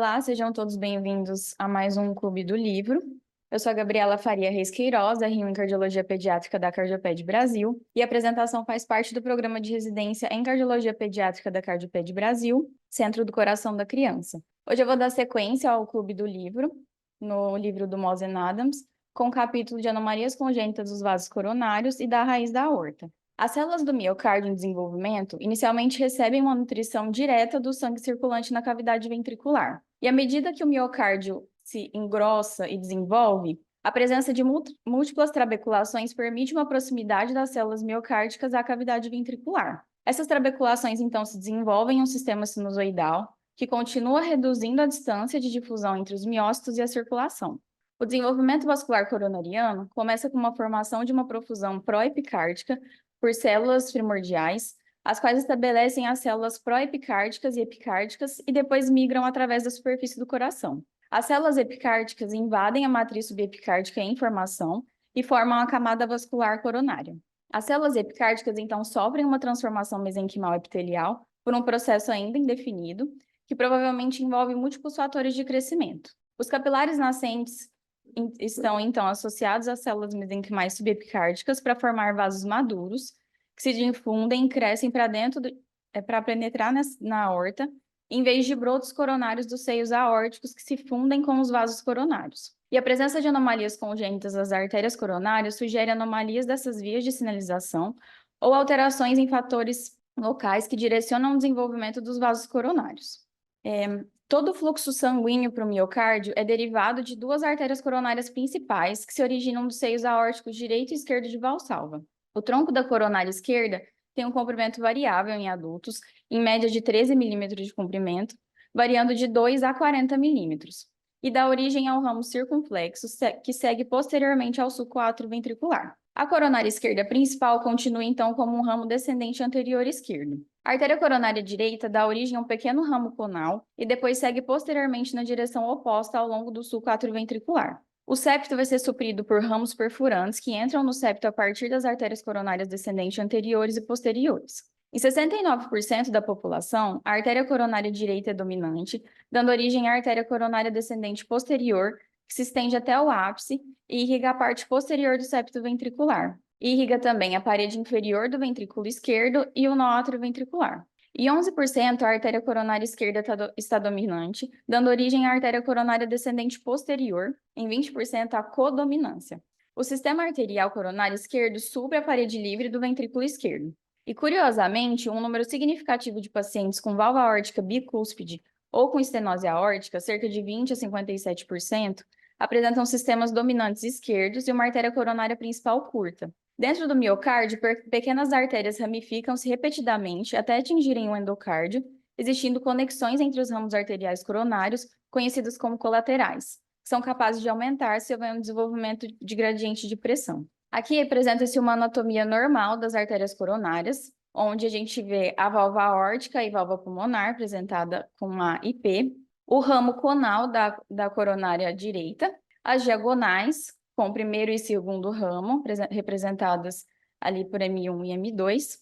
Olá, sejam todos bem-vindos a mais um Clube do Livro. Eu sou a Gabriela Faria Reis Queiroz, da Rio em Cardiologia Pediátrica da Cardioped Brasil, e a apresentação faz parte do programa de residência em Cardiologia Pediátrica da Cardioped Brasil, Centro do Coração da Criança. Hoje eu vou dar sequência ao Clube do Livro, no livro do Mosen Adams, com o capítulo de anomalias congênitas dos vasos coronários e da raiz da aorta. As células do miocárdio em desenvolvimento inicialmente recebem uma nutrição direta do sangue circulante na cavidade ventricular. E à medida que o miocárdio se engrossa e desenvolve, a presença de múltiplas trabeculações permite uma proximidade das células miocárdicas à cavidade ventricular. Essas trabeculações, então, se desenvolvem em um sistema sinusoidal, que continua reduzindo a distância de difusão entre os miócitos e a circulação. O desenvolvimento vascular coronariano começa com uma formação de uma profusão pró-epicárdica por células primordiais, as quais estabelecem as células pró-epicárdicas e epicárdicas e depois migram através da superfície do coração. As células epicárdicas invadem a matriz subepicárdica em formação e formam a camada vascular coronária. As células epicárdicas, então, sofrem uma transformação mesenquimal epitelial por um processo ainda indefinido, que provavelmente envolve múltiplos fatores de crescimento. Os capilares nascentes estão, então, associados às células mesenquimais subepicárdicas para formar vasos maduros, que se difundem e crescem para dentro, para penetrar na aorta, em vez de brotos coronários dos seios aórticos que se fundem com os vasos coronários. E a presença de anomalias congênitas das artérias coronárias sugere anomalias dessas vias de sinalização ou alterações em fatores locais que direcionam o desenvolvimento dos vasos coronários. Todo o fluxo sanguíneo para o miocárdio é derivado de duas artérias coronárias principais que se originam dos seios aórticos direito e esquerdo de Valsalva. O tronco da coronária esquerda tem um comprimento variável em adultos, em média de 13 milímetros de comprimento, variando de 2 a 40 milímetros, e dá origem ao ramo circunflexo, que segue posteriormente ao sulco atrioventricular. A coronária esquerda principal continua, então, como um ramo descendente anterior esquerdo. A artéria coronária direita dá origem a um pequeno ramo conal e depois segue posteriormente na direção oposta ao longo do sulco atrioventricular. O septo vai ser suprido por ramos perfurantes que entram no septo a partir das artérias coronárias descendentes anteriores e posteriores. Em 69% da população, a artéria coronária direita é dominante, dando origem à artéria coronária descendente posterior, que se estende até o ápice e irriga a parte posterior do septo ventricular. E irriga também a parede inferior do ventrículo esquerdo e o nó atrioventricular. Em 11%, a artéria coronária esquerda está dominante, dando origem à artéria coronária descendente posterior, em 20% a codominância. O sistema arterial coronário esquerdo supre a parede livre do ventrículo esquerdo. E, curiosamente, um número significativo de pacientes com válvula aórtica bicúspide ou com estenose aórtica, cerca de 20 a 57%, apresentam sistemas dominantes esquerdos e uma artéria coronária principal curta. Dentro do miocárdio, pequenas artérias ramificam-se repetidamente até atingirem o endocárdio, existindo conexões entre os ramos arteriais coronários, conhecidos como colaterais, que são capazes de aumentar se houver um desenvolvimento de gradiente de pressão. Aqui apresenta-se uma anatomia normal das artérias coronárias, onde a gente vê a válvula aórtica e válvula pulmonar apresentada com uma IP, o ramo conal da coronária direita, as diagonais, com o primeiro e segundo ramo, representadas ali por M1 e M2,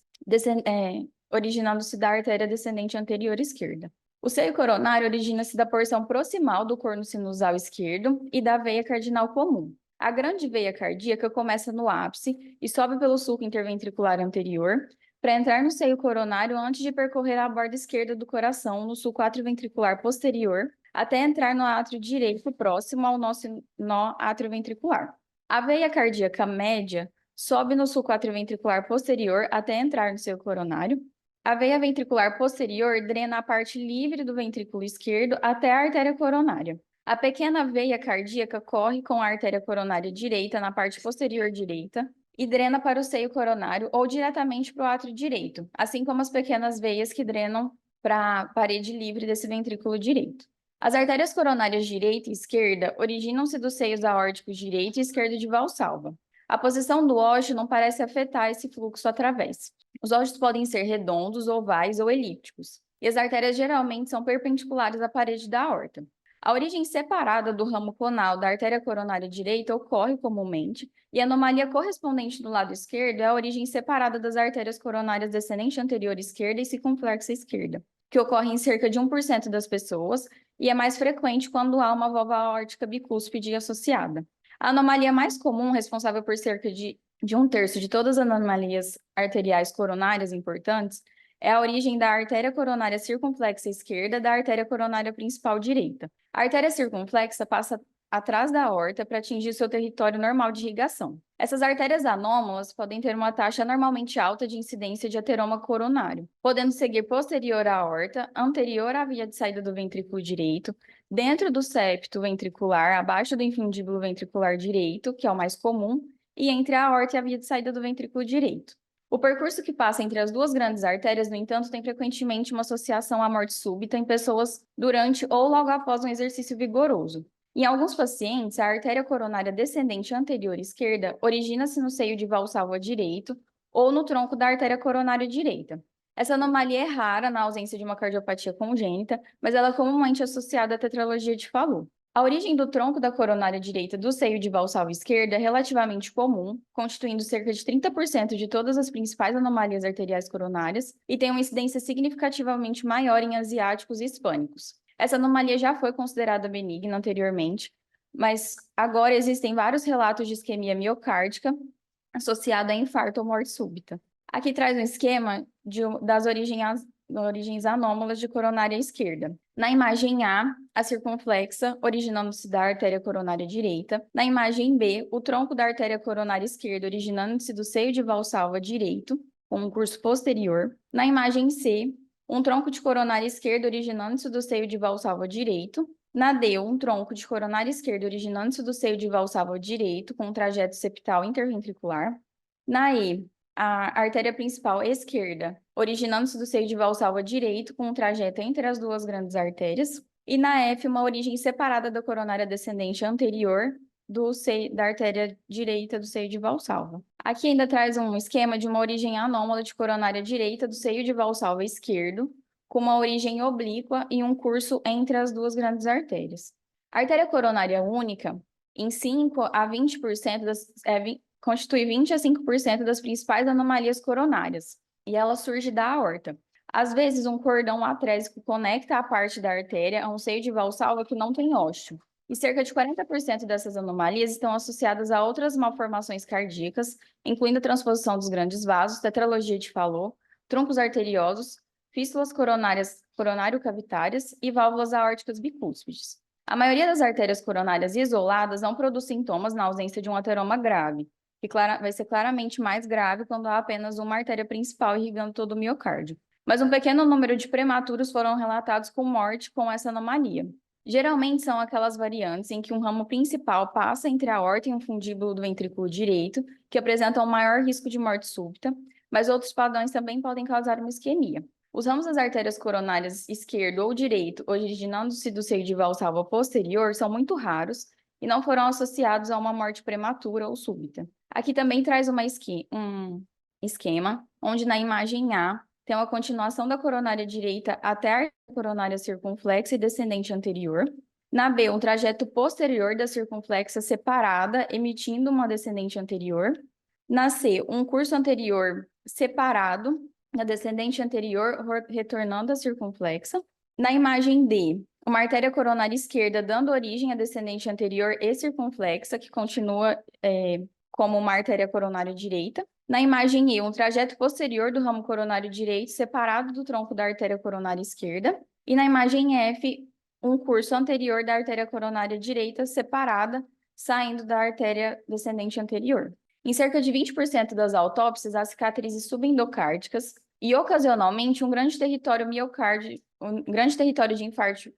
originando-se da artéria descendente anterior esquerda. O seio coronário origina-se da porção proximal do corno sinusal esquerdo e da veia cardinal comum. A grande veia cardíaca começa no ápice e sobe pelo sulco interventricular anterior para entrar no seio coronário antes de percorrer a borda esquerda do coração no sulco atrioventricular posterior, até entrar no átrio direito próximo ao nosso nó atrioventricular. A veia cardíaca média sobe no sulco atrioventricular posterior até entrar no seio coronário. A veia ventricular posterior drena a parte livre do ventrículo esquerdo até a artéria coronária. A pequena veia cardíaca corre com a artéria coronária direita na parte posterior direita e drena para o seio coronário ou diretamente para o átrio direito, assim como as pequenas veias que drenam para a parede livre desse ventrículo direito. As artérias coronárias direita e esquerda originam-se dos seios aórticos direito e esquerdo de Valsalva. A posição do ósseo não parece afetar esse fluxo através. Os ósseos podem ser redondos, ovais ou elípticos, e as artérias geralmente são perpendiculares à parede da aorta. A origem separada do ramo conal da artéria coronária direita ocorre comumente, e a anomalia correspondente do lado esquerdo é a origem separada das artérias coronárias descendente anterior esquerda e circunflexa esquerda, que ocorre em cerca de 1% das pessoas e é mais frequente quando há uma válvula aórtica bicúspide associada. A anomalia mais comum, responsável por cerca de 1/3 de todas as anomalias arteriais coronárias importantes, é a origem da artéria coronária circunflexa esquerda da artéria coronária principal direita. A artéria circunflexa passa atrás da aorta para atingir seu território normal de irrigação. Essas artérias anômalas podem ter uma taxa anormalmente alta de incidência de ateroma coronário, podendo seguir posterior à aorta, anterior à via de saída do ventrículo direito, dentro do septo ventricular, abaixo do infundíbulo ventricular direito, que é o mais comum, e entre a aorta e a via de saída do ventrículo direito. O percurso que passa entre as duas grandes artérias, no entanto, tem frequentemente uma associação à morte súbita em pessoas durante ou logo após um exercício vigoroso. Em alguns pacientes, a artéria coronária descendente anterior esquerda origina-se no seio de valsalva direito ou no tronco da artéria coronária direita. Essa anomalia é rara na ausência de uma cardiopatia congênita, mas ela é comumente associada à tetralogia de Fallot. A origem do tronco da coronária direita do seio de valsalva esquerda é relativamente comum, constituindo cerca de 30% de todas as principais anomalias arteriais coronárias e tem uma incidência significativamente maior em asiáticos e hispânicos. Essa anomalia já foi considerada benigna anteriormente, mas agora existem vários relatos de isquemia miocárdica associada a infarto ou morte súbita. Aqui traz um esquema das origens anômalas de coronária esquerda. Na imagem A circunflexa, originando-se da artéria coronária direita. Na imagem B, o tronco da artéria coronária esquerda, originando-se do seio de valsalva direito, com um curso posterior. Na imagem C, um tronco de coronária esquerda, originando-se do seio de valsalva direito. Na D, um tronco de coronária esquerda, originando-se do seio de valsalva direito, com um trajeto septal interventricular. Na E, a artéria principal esquerda, originando-se do seio de valsalva direito, com um trajeto entre as duas grandes artérias. E na F, uma origem separada da coronária descendente anterior da artéria direita do seio de valsalva. Aqui ainda traz um esquema de uma origem anômala de coronária direita do seio de valsalva esquerdo, com uma origem oblíqua e um curso entre as duas grandes artérias. A artéria coronária única, em 5 a 20% constitui 20 a 5% das principais anomalias coronárias, e ela surge da aorta. Às vezes, um cordão atrésico conecta a parte da artéria a um seio de valsalva que não tem ósseo. E cerca de 40% dessas anomalias estão associadas a outras malformações cardíacas, incluindo a transposição dos grandes vasos, tetralogia de Fallot, troncos arteriosos, fístulas coronário-cavitárias e válvulas aórticas bicúspides. A maioria das artérias coronárias isoladas não produz sintomas na ausência de um ateroma grave, que vai ser claramente mais grave quando há apenas uma artéria principal irrigando todo o miocárdio. Mas um pequeno número de prematuros foram relatados com morte com essa anomalia. Geralmente são aquelas variantes em que um ramo principal passa entre a aorta e um fundíbulo do ventrículo direito, que apresentam um maior risco de morte súbita, mas outros padrões também podem causar uma isquemia. Os ramos das artérias coronárias esquerdo ou direito, originando-se do seio de valsalva posterior, são muito raros e não foram associados a uma morte prematura ou súbita. Aqui também traz um esquema, onde na imagem A tem uma continuação da coronária direita até a coronária circunflexa e descendente anterior. Na B, um trajeto posterior da circunflexa separada, emitindo uma descendente anterior. Na C, um curso anterior separado, na descendente anterior, retornando à circunflexa. Na imagem D, uma artéria coronária esquerda dando origem à descendente anterior e circunflexa, que continua como uma artéria coronária direita. Na imagem E, um trajeto posterior do ramo coronário direito separado do tronco da artéria coronária esquerda. E na imagem F, um curso anterior da artéria coronária direita separada, saindo da artéria descendente anterior. Em cerca de 20% das autópsias, há cicatrizes subendocárdicas e, ocasionalmente, um grande território de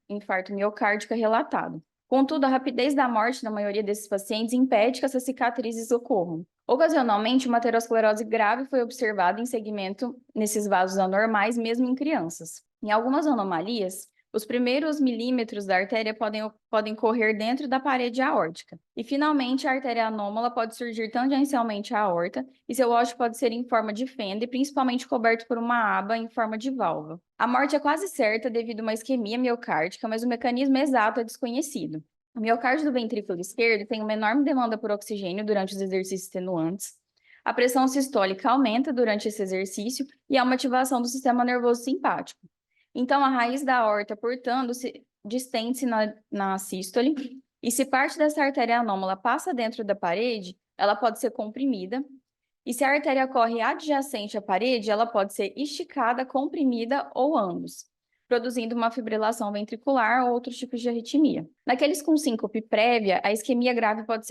infarto miocárdico é relatado. Contudo, a rapidez da morte na maioria desses pacientes impede que essas cicatrizes ocorram. Ocasionalmente, uma aterosclerose grave foi observada em segmento nesses vasos anormais, mesmo em crianças. Em algumas anomalias, os primeiros milímetros da artéria podem correr dentro da parede aórtica. E, finalmente, a artéria anômala pode surgir tangencialmente à aorta e seu ósseo pode ser em forma de fenda e principalmente coberto por uma aba em forma de válvula. A morte é quase certa devido a uma isquemia miocárdica, mas o mecanismo exato é desconhecido. O miocárdio do ventrículo esquerdo tem uma enorme demanda por oxigênio durante os exercícios extenuantes. A pressão sistólica aumenta durante esse exercício e há uma ativação do sistema nervoso simpático. Então, a raiz da aorta, distende-se na sístole, e se parte dessa artéria anômala passa dentro da parede, ela pode ser comprimida, e se a artéria corre adjacente à parede, ela pode ser esticada, comprimida ou ambos, produzindo uma fibrilação ventricular ou outros tipos de arritmia. Naqueles com síncope prévia, a isquemia grave pode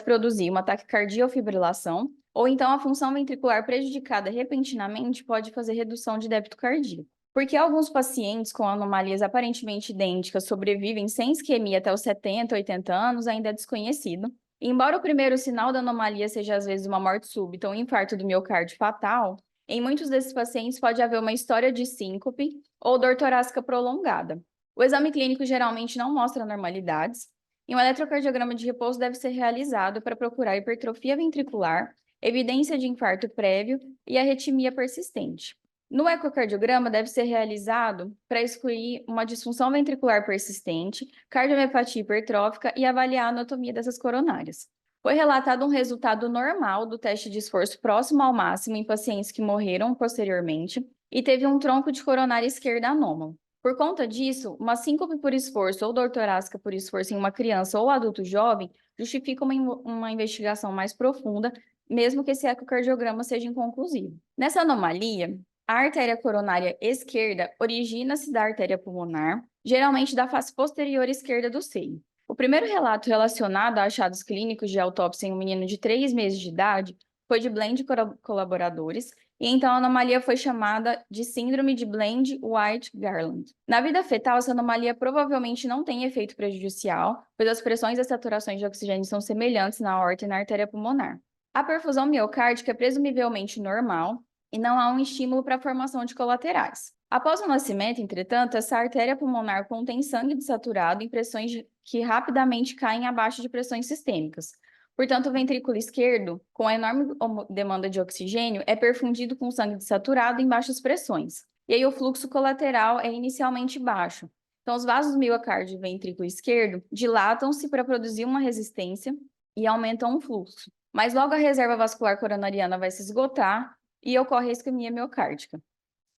produzir uma taquicardia ou fibrilação, ou então a função ventricular prejudicada repentinamente pode fazer redução de débito cardíaco. Porque alguns pacientes com anomalias aparentemente idênticas sobrevivem sem isquemia até os 70, 80 anos, ainda é desconhecido. Embora o primeiro sinal da anomalia seja às vezes uma morte súbita ou um infarto do miocárdio fatal, em muitos desses pacientes pode haver uma história de síncope ou dor torácica prolongada. O exame clínico geralmente não mostra anormalidades, e um eletrocardiograma de repouso deve ser realizado para procurar hipertrofia ventricular, evidência de infarto prévio e arritmia persistente. No ecocardiograma, deve ser realizado para excluir uma disfunção ventricular persistente, cardiomiopatia hipertrófica e avaliar a anatomia dessas coronárias. Foi relatado um resultado normal do teste de esforço próximo ao máximo em pacientes que morreram posteriormente e teve um tronco de coronária esquerda anômalo. Por conta disso, uma síncope por esforço ou dor torácica por esforço em uma criança ou adulto jovem justifica uma investigação mais profunda, mesmo que esse ecocardiograma seja inconclusivo. Nessa anomalia, a artéria coronária esquerda origina-se da artéria pulmonar, geralmente da face posterior esquerda do seio. O primeiro relato relacionado a achados clínicos de autópsia em um menino de 3 meses de idade foi de Bland e colaboradores, e então a anomalia foi chamada de síndrome de Bland-White-Garland. Na vida fetal, essa anomalia provavelmente não tem efeito prejudicial, pois as pressões e as saturações de oxigênio são semelhantes na aorta e na artéria pulmonar. A perfusão miocárdica é presumivelmente normal, e não há um estímulo para a formação de colaterais. Após o nascimento, entretanto, essa artéria pulmonar contém sangue desaturado em pressões que rapidamente caem abaixo de pressões sistêmicas. Portanto, o ventrículo esquerdo, com a enorme demanda de oxigênio, é perfundido com sangue desaturado em baixas pressões. E aí o fluxo colateral é inicialmente baixo. Então, os vasos do miocárdio e ventrículo esquerdo dilatam-se para produzir uma resistência e aumentam o fluxo. Mas logo a reserva vascular coronariana vai se esgotar e ocorre a isquemia miocárdica.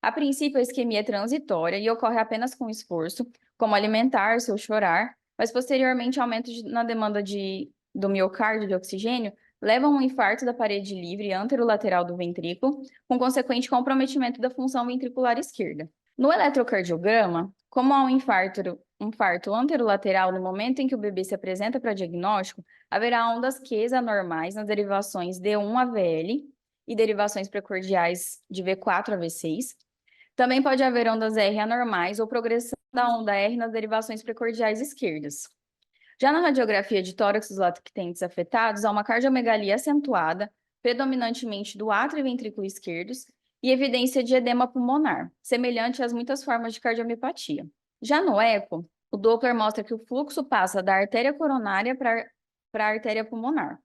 A princípio, a isquemia é transitória e ocorre apenas com esforço, como alimentar-se ou chorar, mas posteriormente aumento na demanda do miocárdio de oxigênio leva a um infarto da parede livre anterolateral do ventrículo, com consequente comprometimento da função ventricular esquerda. No eletrocardiograma, como há um infarto anterolateral no momento em que o bebê se apresenta para diagnóstico, haverá ondas Q anormais nas derivações D1 a VL, e derivações precordiais de V4 a V6. Também pode haver ondas R anormais ou progressão da onda R nas derivações precordiais esquerdas. Já na radiografia de tórax dos lactentes afetados, há uma cardiomegalia acentuada, predominantemente do átrio e ventrículo esquerdos, e evidência de edema pulmonar, semelhante às muitas formas de cardiomiopatia. Já no eco, o Doppler mostra que o fluxo passa da artéria coronária para a artéria pulmonar.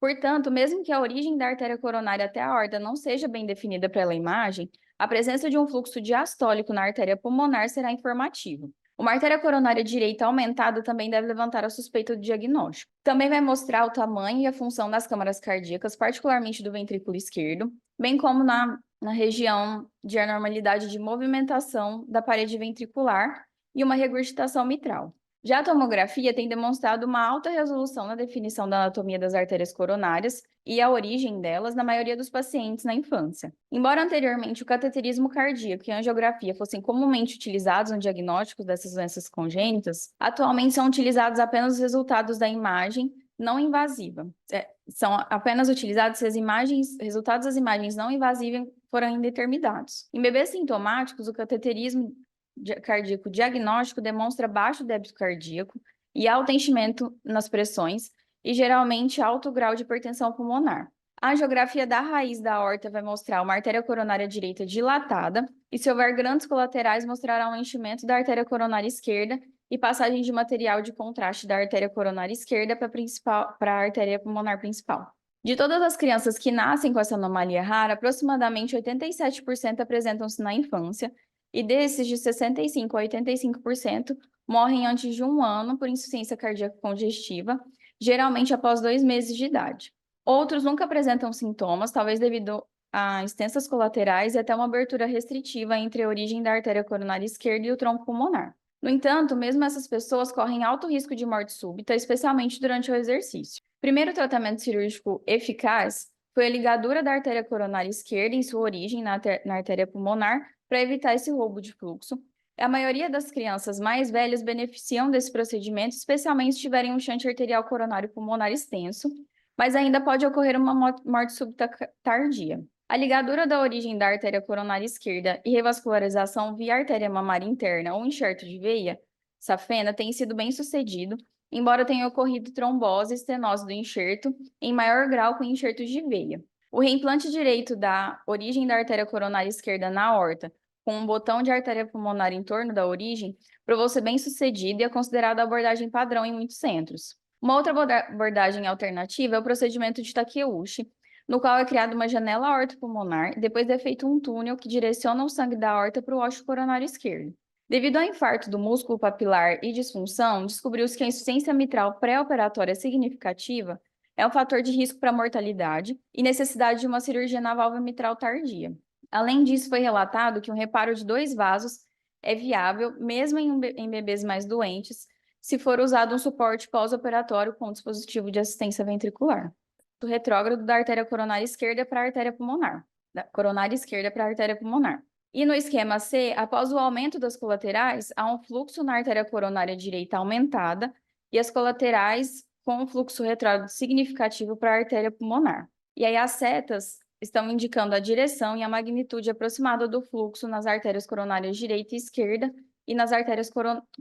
Portanto, mesmo que a origem da artéria coronária até a aorta não seja bem definida pela imagem, a presença de um fluxo diastólico na artéria pulmonar será informativo. Uma artéria coronária direita aumentada também deve levantar a suspeita do diagnóstico. Também vai mostrar o tamanho e a função das câmaras cardíacas, particularmente do ventrículo esquerdo, bem como na região de anormalidade de movimentação da parede ventricular e uma regurgitação mitral. Já a tomografia tem demonstrado uma alta resolução na definição da anatomia das artérias coronárias e a origem delas na maioria dos pacientes na infância. Embora anteriormente o cateterismo cardíaco e a angiografia fossem comumente utilizados no diagnóstico dessas doenças congênitas, atualmente são utilizados apenas os resultados da imagem não invasiva. São apenas utilizados se resultados das imagens não invasivas forem determinados. Em bebês sintomáticos, o cateterismo cardíaco diagnóstico demonstra baixo débito cardíaco e alto enchimento nas pressões e geralmente alto grau de hipertensão pulmonar. A angiografia da raiz da aorta vai mostrar uma artéria coronária direita dilatada e, se houver grandes colaterais, mostrará um enchimento da artéria coronária esquerda e passagem de material de contraste da artéria coronária esquerda para a artéria pulmonar principal. De todas as crianças que nascem com essa anomalia rara, aproximadamente 87% apresentam-se na infância, e desses, de 65% a 85%, morrem antes de 1 ano por insuficiência cardíaca congestiva, geralmente após 2 meses de idade. Outros nunca apresentam sintomas, talvez devido a extensas colaterais e até uma abertura restritiva entre a origem da artéria coronária esquerda e o tronco pulmonar. No entanto, mesmo essas pessoas correm alto risco de morte súbita, especialmente durante o exercício. O primeiro tratamento cirúrgico eficaz foi a ligadura da artéria coronária esquerda em sua origem na artéria pulmonar para evitar esse roubo de fluxo. A maioria das crianças mais velhas beneficiam desse procedimento, especialmente se tiverem um shunt arterial coronário pulmonar extenso, mas ainda pode ocorrer uma morte súbita tardia. A ligadura da origem da artéria coronária esquerda e revascularização via artéria mamária interna ou enxerto de veia safena tem sido bem sucedido, embora tenha ocorrido trombose e estenose do enxerto em maior grau com enxertos de veia. O reimplante direito da origem da artéria coronária esquerda na aorta, com um botão de artéria pulmonar em torno da origem, provou ser bem sucedido e é considerado a abordagem padrão em muitos centros. Uma outra abordagem alternativa é o procedimento de Takeuchi, no qual é criada uma janela aortopulmonar e depois é feito um túnel que direciona o sangue da aorta para o ósseo coronário esquerdo. Devido ao infarto do músculo papilar e disfunção, descobriu-se que a insuficiência mitral pré-operatória significativa é um fator de risco para mortalidade e necessidade de uma cirurgia na válvula mitral tardia. Além disso, foi relatado que um reparo de 2 vasos é viável, mesmo em bebês mais doentes, se for usado um suporte pós-operatório com dispositivo de assistência ventricular. Do retrógrado da artéria coronária esquerda para a artéria pulmonar, da coronária esquerda para a artéria pulmonar. E no esquema C, após o aumento das colaterais, há um fluxo na artéria coronária direita aumentada e as colaterais com um fluxo retrógrado significativo para a artéria pulmonar. E aí as setas estão indicando a direção e a magnitude aproximada do fluxo nas artérias coronárias direita e esquerda e nas artérias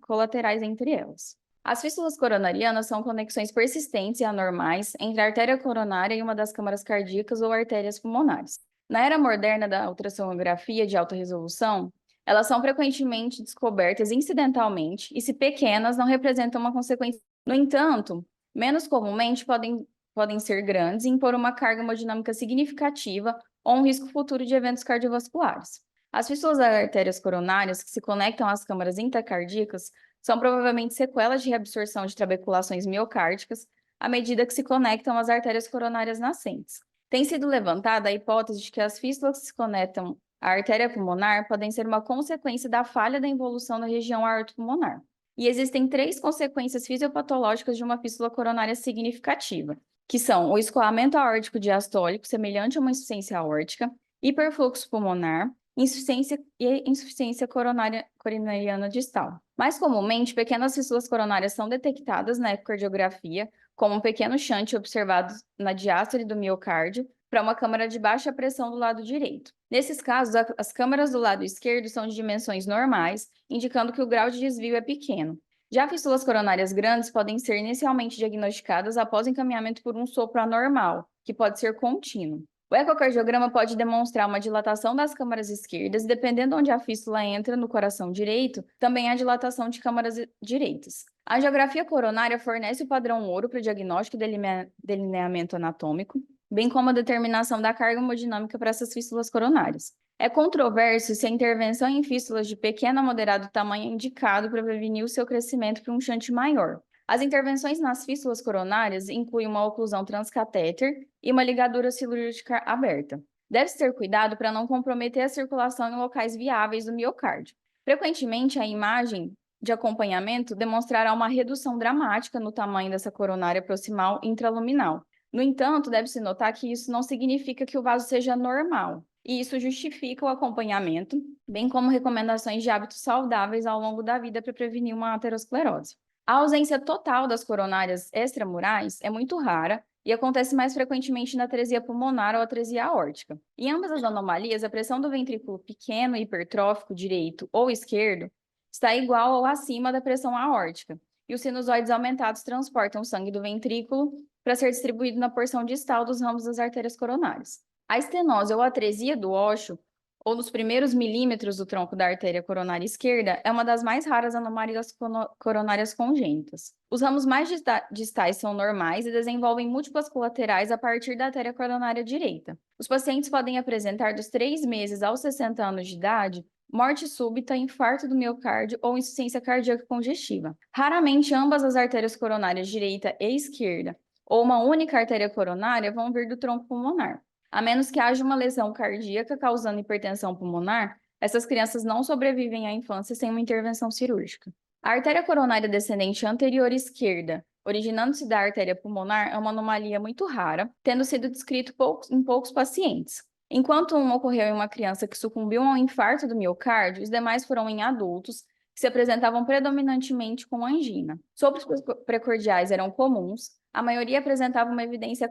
colaterais entre elas. As fístulas coronarianas são conexões persistentes e anormais entre a artéria coronária e uma das câmaras cardíacas ou artérias pulmonares. Na era moderna da ultrassonografia de alta resolução, elas são frequentemente descobertas incidentalmente e, se pequenas, não representam uma consequência. No entanto, menos comumente podem ser grandes e impor uma carga hemodinâmica significativa ou um risco futuro de eventos cardiovasculares. As fístulas das artérias coronárias que se conectam às câmaras intracardíacas são provavelmente sequelas de reabsorção de trabeculações miocárdicas à medida que se conectam às artérias coronárias nascentes. Tem sido levantada a hipótese de que as fístulas que se conectam à artéria pulmonar podem ser uma consequência da falha da involução na região aortopulmonar. E existem 3 consequências fisiopatológicas de uma fístula coronária significativa, que são o escoamento aórtico diastólico, semelhante a uma insuficiência aórtica, hiperfluxo pulmonar, insuficiência coronariana distal. Mais comumente, pequenas fístulas coronárias são detectadas na ecocardiografia, como um pequeno shunt observado na diástole do miocárdio para uma câmara de baixa pressão do lado direito. Nesses casos, as câmaras do lado esquerdo são de dimensões normais, indicando que o grau de desvio é pequeno. Já fístulas coronárias grandes podem ser inicialmente diagnosticadas após encaminhamento por um sopro anormal, que pode ser contínuo. O ecocardiograma pode demonstrar uma dilatação das câmaras esquerdas, e dependendo onde a fístula entra no coração direito, também há dilatação de câmaras direitas. A angiografia coronária fornece o padrão ouro para o diagnóstico e delineamento anatômico, bem como a determinação da carga hemodinâmica para essas fístulas coronárias. É controverso se a intervenção em fístulas de pequeno a moderado tamanho é indicado para prevenir o seu crescimento para um shunt maior. As intervenções nas fístulas coronárias incluem uma oclusão transcatéter e uma ligadura cirúrgica aberta. Deve-se ter cuidado para não comprometer a circulação em locais viáveis do miocárdio. Frequentemente, a imagem de acompanhamento demonstrará uma redução dramática no tamanho dessa coronária proximal intraluminal. No entanto, deve-se notar que isso não significa que o vaso seja normal, e isso justifica o acompanhamento, bem como recomendações de hábitos saudáveis ao longo da vida para prevenir uma aterosclerose. A ausência total das coronárias extramurais é muito rara e acontece mais frequentemente na atresia pulmonar ou atresia aórtica. Em ambas as anomalias, a pressão do ventrículo pequeno e hipertrófico direito ou esquerdo está igual ou acima da pressão aórtica, e os sinusoides aumentados transportam o sangue do ventrículo para ser distribuído na porção distal dos ramos das artérias coronárias. A estenose ou atresia do ósseo, ou nos primeiros milímetros do tronco da artéria coronária esquerda, é uma das mais raras anomalias coronárias congênitas. Os ramos mais distais são normais e desenvolvem múltiplas colaterais a partir da artéria coronária direita. Os pacientes podem apresentar dos 3 meses aos 60 anos de idade morte súbita, infarto do miocárdio ou insuficiência cardíaca congestiva. Raramente ambas as artérias coronárias direita e esquerda, ou uma única artéria coronária, vão vir do tronco pulmonar. A menos que haja uma lesão cardíaca causando hipertensão pulmonar, essas crianças não sobrevivem à infância sem uma intervenção cirúrgica. A artéria coronária descendente anterior esquerda, originando-se da artéria pulmonar, é uma anomalia muito rara, tendo sido descrito em poucos pacientes. Enquanto um ocorreu em uma criança que sucumbiu a um infarto do miocárdio, os demais foram em adultos, que se apresentavam predominantemente com angina. Sopros precordiais eram comuns, a maioria apresentava uma evidência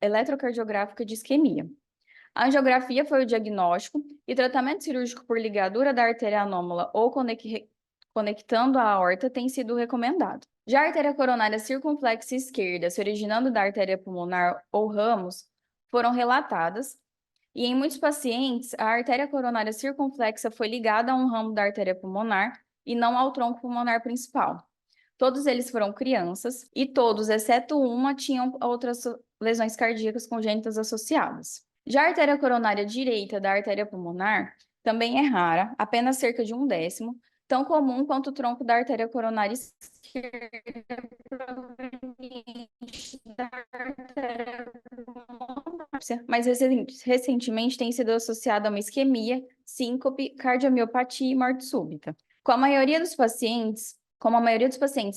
eletrocardiográfica de isquemia. A angiografia foi o diagnóstico e o tratamento cirúrgico por ligadura da artéria anômala ou conectando a aorta tem sido recomendado. Já a artéria coronária circunflexa esquerda, se originando da artéria pulmonar ou ramos, foram relatadas, e em muitos pacientes, a artéria coronária circunflexa foi ligada a um ramo da artéria pulmonar e não ao tronco pulmonar principal. Todos eles foram crianças e todos, exceto uma, tinham outras lesões cardíacas congênitas associadas. Já a artéria coronária direita da artéria pulmonar também é rara, apenas cerca de 1/10, tão comum quanto o tronco da artéria coronária esquerda proveniente da artéria pulmonar. Mas recentemente tem sido associada a uma isquemia, síncope, cardiomiopatia e morte súbita. Como a maioria dos pacientes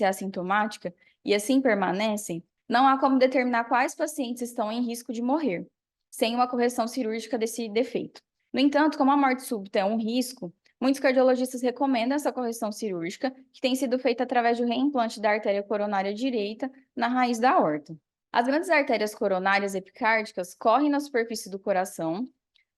é assintomática e assim permanecem, não há como determinar quais pacientes estão em risco de morrer, sem uma correção cirúrgica desse defeito. No entanto, como a morte súbita é um risco, muitos cardiologistas recomendam essa correção cirúrgica, que tem sido feita através do reimplante da artéria coronária direita na raiz da aorta. As grandes artérias coronárias epicárdicas correm na superfície do coração,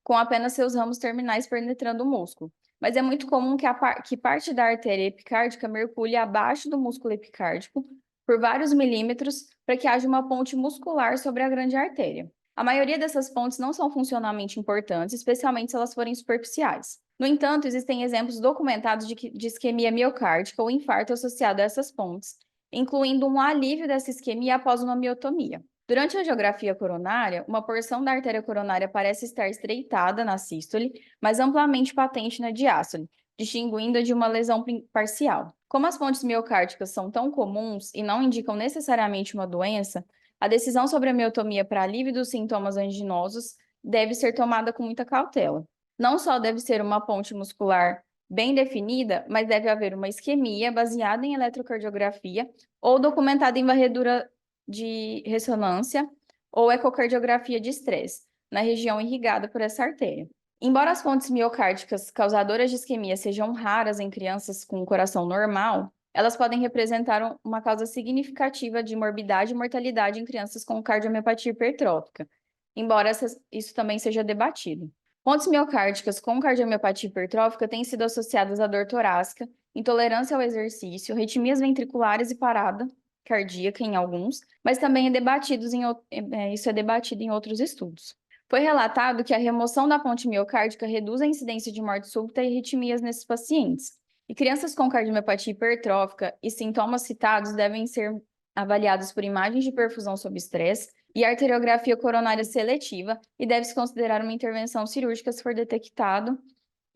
com apenas seus ramos terminais penetrando o músculo. Mas é muito comum que parte da artéria epicárdica mergulhe abaixo do músculo epicárdico por vários milímetros para que haja uma ponte muscular sobre a grande artéria. A maioria dessas pontes não são funcionalmente importantes, especialmente se elas forem superficiais. No entanto, existem exemplos documentados de isquemia miocárdica ou infarto associado a essas pontes, incluindo um alívio dessa isquemia após uma miotomia. Durante a angiografia coronária, uma porção da artéria coronária parece estar estreitada na sístole, mas amplamente patente na diástole, distinguindo-a de uma lesão parcial. Como as pontes miocárdicas são tão comuns e não indicam necessariamente uma doença, a decisão sobre a miotomia para alívio dos sintomas anginosos deve ser tomada com muita cautela. Não só deve ser uma ponte muscular bem definida, mas deve haver uma isquemia baseada em eletrocardiografia ou documentada em varredura de ressonância ou ecocardiografia de estresse, na região irrigada por essa artéria. Embora as fontes miocárdicas causadoras de isquemia sejam raras em crianças com um coração normal, elas podem representar uma causa significativa de morbidade e mortalidade em crianças com cardiomiopatia hipertrófica, embora isso também seja debatido. Fontes miocárdicas com cardiomiopatia hipertrófica têm sido associadas à dor torácica, intolerância ao exercício, arritmias ventriculares e parada cardíaca em alguns, mas também isso é debatido em outros estudos. Foi relatado que a remoção da ponte miocárdica reduz a incidência de morte súbita e arritmias nesses pacientes. E crianças com cardiomiopatia hipertrófica e sintomas citados devem ser avaliados por imagens de perfusão sob estresse e arteriografia coronária seletiva, e deve-se considerar uma intervenção cirúrgica se for detectado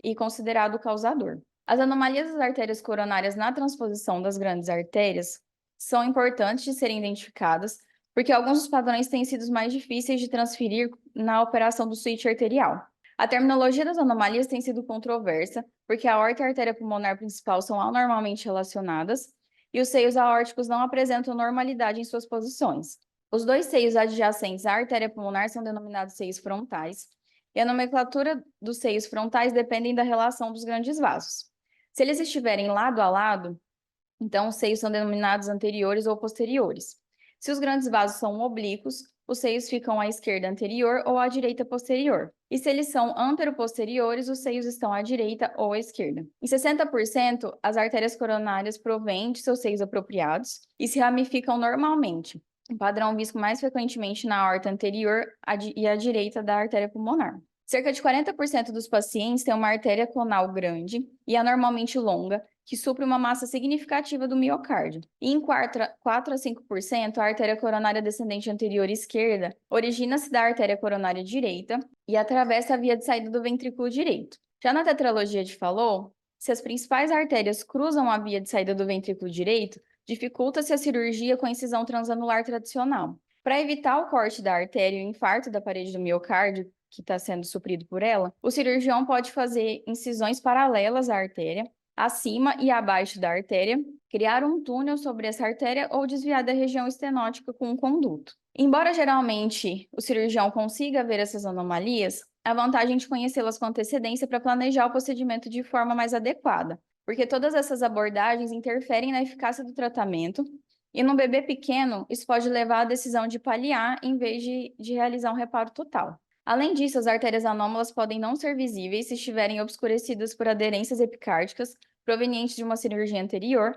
e considerado o causador. As anomalias das artérias coronárias na transposição das grandes artérias são importantes de serem identificadas, porque alguns dos padrões têm sido mais difíceis de transferir na operação do switch arterial. A terminologia das anomalias tem sido controversa, porque a aorta e a artéria pulmonar principal são anormalmente relacionadas e os seios aórticos não apresentam normalidade em suas posições. Os dois seios adjacentes à artéria pulmonar são denominados seios frontais, e a nomenclatura dos seios frontais dependem da relação dos grandes vasos. Se eles estiverem lado a lado, então os seios são denominados anteriores ou posteriores. Se os grandes vasos são oblíquos, os seios ficam à esquerda anterior ou à direita posterior. E se eles são anteroposteriores, os seios estão à direita ou à esquerda. Em 60%, as artérias coronárias provêm de seus seios apropriados e se ramificam normalmente. Um padrão visto mais frequentemente na aorta anterior e à direita da artéria pulmonar. Cerca de 40% dos pacientes têm uma artéria conal grande e anormalmente longa, que supre uma massa significativa do miocárdio. E em 4 a 5%, a artéria coronária descendente anterior esquerda origina-se da artéria coronária direita e atravessa a via de saída do ventrículo direito. Já na tetralogia de Fallot, se as principais artérias cruzam a via de saída do ventrículo direito, dificulta-se a cirurgia com incisão transanular tradicional. Para evitar o corte da artéria e o infarto da parede do miocárdio, que está sendo suprido por ela, o cirurgião pode fazer incisões paralelas à artéria acima e abaixo da artéria, criar um túnel sobre essa artéria ou desviar da região estenótica com um conduto. Embora geralmente o cirurgião consiga ver essas anomalias, a vantagem de conhecê-las com antecedência para planejar o procedimento de forma mais adequada, porque todas essas abordagens interferem na eficácia do tratamento, e num bebê pequeno, isso pode levar à decisão de paliar em vez de realizar um reparo total. Além disso, as artérias anômalas podem não ser visíveis se estiverem obscurecidas por aderências epicárdicas provenientes de uma cirurgia anterior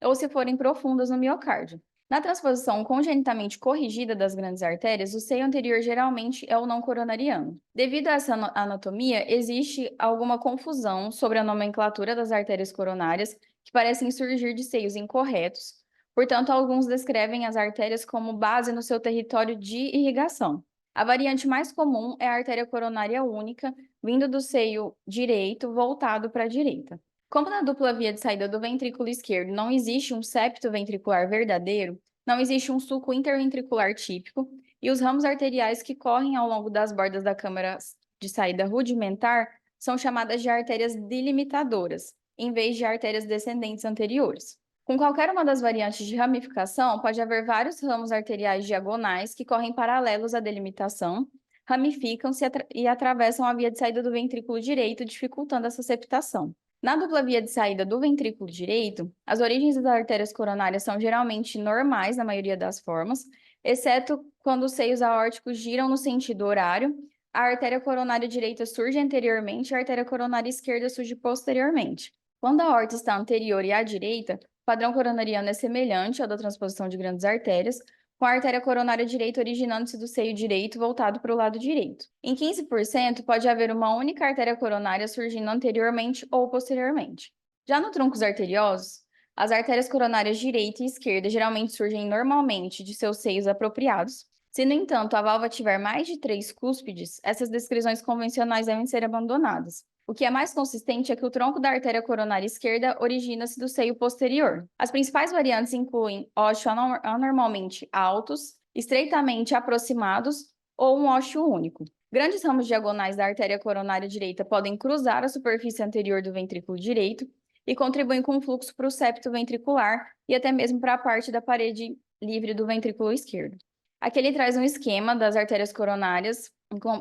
ou se forem profundas no miocárdio. Na transposição congenitamente corrigida das grandes artérias, o seio anterior geralmente é o não coronariano. Devido a essa anatomia, existe alguma confusão sobre a nomenclatura das artérias coronárias que parecem surgir de seios incorretos. Portanto, alguns descrevem as artérias como base no seu território de irrigação. A variante mais comum é a artéria coronária única, vindo do seio direito voltado para a direita. Como na dupla via de saída do ventrículo esquerdo não existe um septo ventricular verdadeiro, não existe um sulco interventricular típico, e os ramos arteriais que correm ao longo das bordas da câmara de saída rudimentar são chamadas de artérias delimitadoras, em vez de artérias descendentes anteriores. Com qualquer uma das variantes de ramificação, pode haver vários ramos arteriais diagonais que correm paralelos à delimitação, ramificam-se e atravessam a via de saída do ventrículo direito, dificultando essa septação. Na dupla via de saída do ventrículo direito, as origens das artérias coronárias são geralmente normais na maioria das formas, exceto quando os seios aórticos giram no sentido horário, a artéria coronária direita surge anteriormente e a artéria coronária esquerda surge posteriormente. Quando a aorta está anterior e à direita, o padrão coronariano é semelhante ao da transposição de grandes artérias, com a artéria coronária direita originando-se do seio direito voltado para o lado direito. Em 15%, pode haver uma única artéria coronária surgindo anteriormente ou posteriormente. Já no troncos arteriosos, as artérias coronárias direita e esquerda geralmente surgem normalmente de seus seios apropriados. Se, no entanto, a válvula tiver mais de 3 cúspides, essas descrições convencionais devem ser abandonadas. O que é mais consistente é que o tronco da artéria coronária esquerda origina-se do seio posterior. As principais variantes incluem ósseo anormalmente altos, estreitamente aproximados ou um ósseo único. Grandes ramos diagonais da artéria coronária direita podem cruzar a superfície anterior do ventrículo direito e contribuem com o fluxo para o septo ventricular e até mesmo para a parte da parede livre do ventrículo esquerdo. Aqui ele traz um esquema das artérias coronárias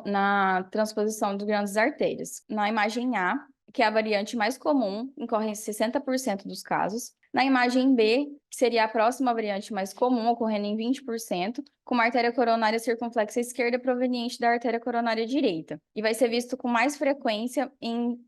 na transposição de grandes artérias. Na imagem A, que é a variante mais comum, ocorre em 60% dos casos. Na imagem B, que seria a próxima variante mais comum, ocorrendo em 20%, com uma artéria coronária circunflexa esquerda proveniente da artéria coronária direita. E vai ser visto com mais frequência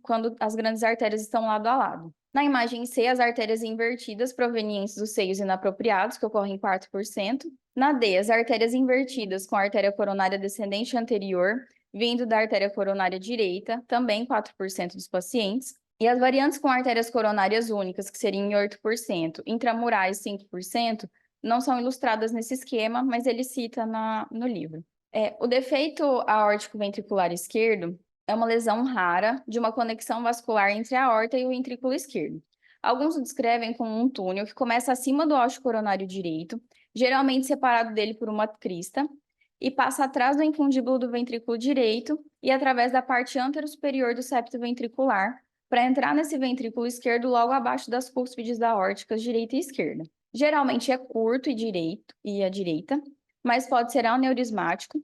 quando as grandes artérias estão lado a lado. Na imagem C, as artérias invertidas provenientes dos seios inapropriados, que ocorrem em 4%. Na D, as artérias invertidas com a artéria coronária descendente anterior, vindo da artéria coronária direita, também 4% dos pacientes. E as variantes com artérias coronárias únicas, que seriam em 8%, intramurais 5%, não são ilustradas nesse esquema, mas ele cita no livro. O defeito aórtico ventricular esquerdo é uma lesão rara de uma conexão vascular entre a aorta e o ventrículo esquerdo. Alguns o descrevem como um túnel que começa acima do ósseo coronário direito, geralmente separado dele por uma crista, e passa atrás do infundíbulo do ventrículo direito e através da parte anterosuperior do septo ventricular, para entrar nesse ventrículo esquerdo logo abaixo das cúspides da aórticas direita e esquerda. Geralmente é curto e à direita, mas pode ser aneurismático,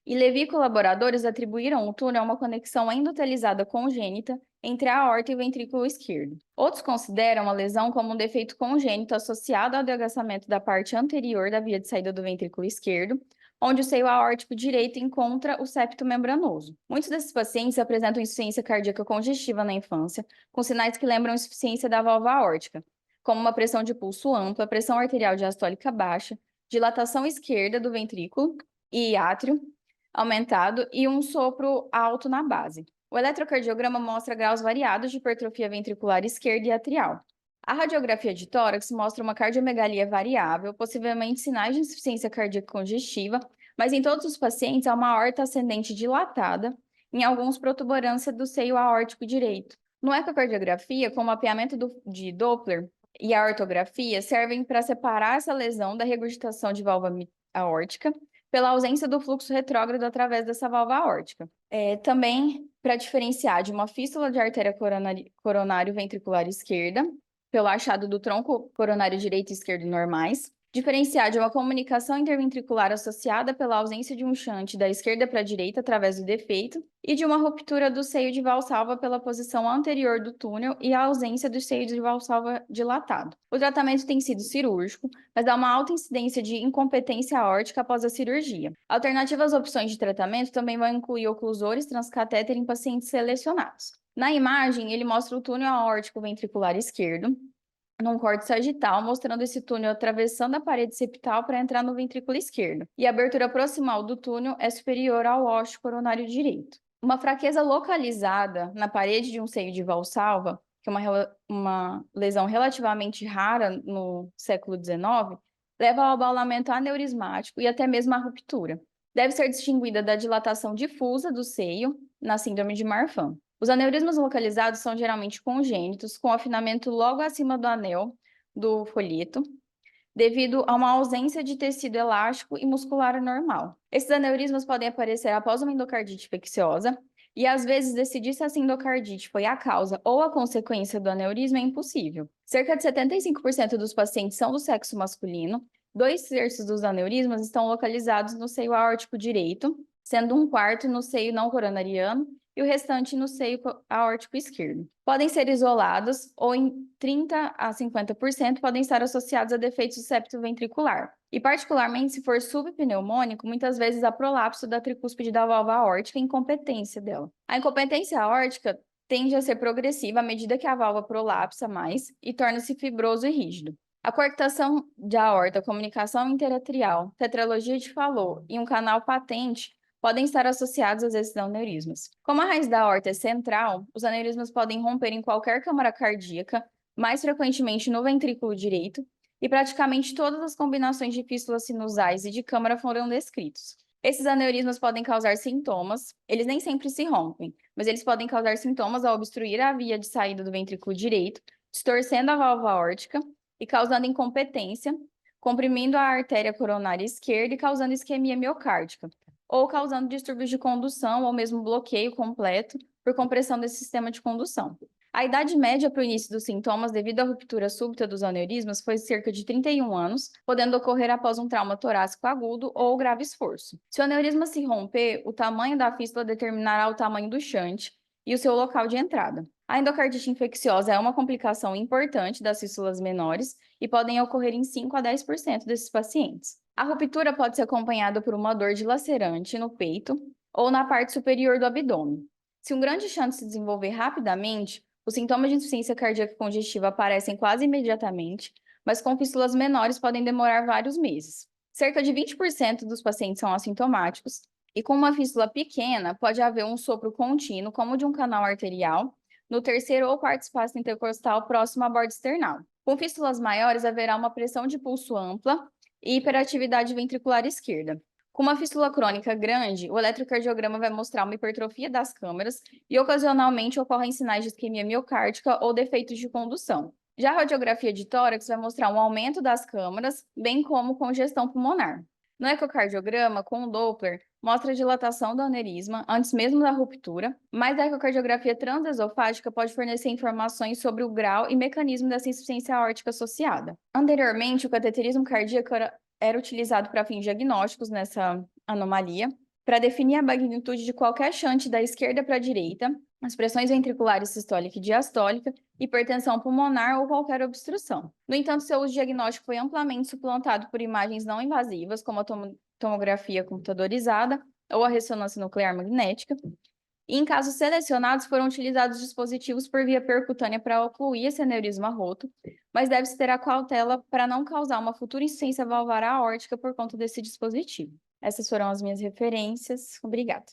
e Levy e colaboradores atribuíram o túnel a uma conexão endotelizada congênita entre a aorta e o ventrículo esquerdo. Outros consideram a lesão como um defeito congênito associado ao adelgaçamento da parte anterior da via de saída do ventrículo esquerdo, onde o seio aórtico direito encontra o septo membranoso. Muitos desses pacientes apresentam insuficiência cardíaca congestiva na infância, com sinais que lembram insuficiência da válvula aórtica, como uma pressão de pulso ampla, pressão arterial diastólica baixa, dilatação esquerda do ventrículo e átrio aumentado e um sopro alto na base. O eletrocardiograma mostra graus variados de hipertrofia ventricular esquerda e atrial. A radiografia de tórax mostra uma cardiomegalia variável, possivelmente sinais de insuficiência cardíaca congestiva, mas em todos os pacientes há uma aorta ascendente dilatada, em alguns protuberância do seio aórtico direito. No ecocardiografia, com o mapeamento de Doppler e a ortografia servem para separar essa lesão da regurgitação de válvula aórtica, pela ausência do fluxo retrógrado através dessa válvula aórtica. Também para diferenciar de uma fístula de artéria coronário ventricular esquerda, pelo achado do tronco coronário direito e esquerdo normais, diferenciar de uma comunicação interventricular associada pela ausência de um shunt da esquerda para a direita através do defeito e de uma ruptura do seio de valsalva pela posição anterior do túnel e a ausência do seio de valsalva dilatado. O tratamento tem sido cirúrgico, mas há uma alta incidência de incompetência aórtica após a cirurgia. Alternativas opções de tratamento também vão incluir oclusores transcatéter em pacientes selecionados. Na imagem, ele mostra o túnel aórtico ventricular esquerdo, num corte sagital, mostrando esse túnel atravessando a parede septal para entrar no ventrículo esquerdo. E a abertura proximal do túnel é superior ao ósseo coronário direito. Uma fraqueza localizada na parede de um seio de valsalva, que é uma lesão relativamente rara no século XIX, leva ao abaulamento aneurismático e até mesmo à ruptura. Deve ser distinguida da dilatação difusa do seio na síndrome de Marfan. Os aneurismas localizados são geralmente congênitos, com afinamento logo acima do anel do folheto, devido a uma ausência de tecido elástico e muscular normal. Esses aneurismas podem aparecer após uma endocardite infecciosa, e às vezes decidir se essa endocardite foi a causa ou a consequência do aneurisma é impossível. Cerca de 75% dos pacientes são do sexo masculino, 2/3 dos aneurismas estão localizados no seio aórtico direito, sendo 1/4 no seio não coronariano e o restante no seio aórtico esquerdo. Podem ser isolados ou em 30 a 50% podem estar associados a defeitos do septo ventricular. E particularmente se for subpneumônico, muitas vezes há prolapso da tricúspide da válvula aórtica e incompetência dela. A incompetência aórtica tende a ser progressiva à medida que a válvula prolapsa mais e torna-se fibroso e rígido. A coarctação de aorta, comunicação interatrial, tetralogia de Fallot e um canal patente podem estar associados às esses aneurismas. Como a raiz da aorta é central, os aneurismas podem romper em qualquer câmara cardíaca, mais frequentemente no ventrículo direito, e praticamente todas as combinações de fístulas sinusais e de câmara foram descritos. Esses aneurismas podem causar sintomas, eles nem sempre se rompem, mas eles podem causar sintomas ao obstruir a via de saída do ventrículo direito, distorcendo a válvula aórtica e causando incompetência, comprimindo a artéria coronária esquerda e causando isquemia miocárdica, ou causando distúrbios de condução ou mesmo bloqueio completo por compressão desse sistema de condução. A idade média para o início dos sintomas devido à ruptura súbita dos aneurismas foi cerca de 31 anos, podendo ocorrer após um trauma torácico agudo ou grave esforço. Se o aneurisma se romper, o tamanho da fístula determinará o tamanho do shunt e o seu local de entrada. A endocardite infecciosa é uma complicação importante das fístulas menores e podem ocorrer em 5 a 10% desses pacientes. A ruptura pode ser acompanhada por uma dor dilacerante no peito ou na parte superior do abdômen. Se um grande shunt se desenvolver rapidamente, os sintomas de insuficiência cardíaca congestiva aparecem quase imediatamente, mas com fístulas menores podem demorar vários meses. Cerca de 20% dos pacientes são assintomáticos, e com uma fístula pequena, pode haver um sopro contínuo, como de um canal arterial, no terceiro ou quarto espaço intercostal próximo à borda external. Com fístulas maiores, haverá uma pressão de pulso ampla e hiperatividade ventricular esquerda. Com uma fístula crônica grande, o eletrocardiograma vai mostrar uma hipertrofia das câmaras e ocasionalmente ocorrem sinais de isquemia miocárdica ou defeitos de condução. Já a radiografia de tórax vai mostrar um aumento das câmaras, bem como congestão pulmonar. No ecocardiograma, com o Doppler, mostra a dilatação do aneurisma antes mesmo da ruptura, mas a ecocardiografia transesofágica pode fornecer informações sobre o grau e mecanismo dessa insuficiência aórtica associada. Anteriormente, o cateterismo cardíaco era utilizado para fins diagnósticos nessa anomalia, para definir a magnitude de qualquer shunt da esquerda para a direita, as pressões ventriculares sistólica e diastólica, hipertensão pulmonar ou qualquer obstrução. No entanto, seu uso diagnóstico foi amplamente suplantado por imagens não invasivas, como a tomografia computadorizada ou a ressonância nuclear magnética, e em casos selecionados foram utilizados dispositivos por via percutânea para ocluir esse aneurisma roto, mas deve-se ter a cautela para não causar uma futura insuficiência valvar aórtica por conta desse dispositivo. Essas foram as minhas referências. Obrigada.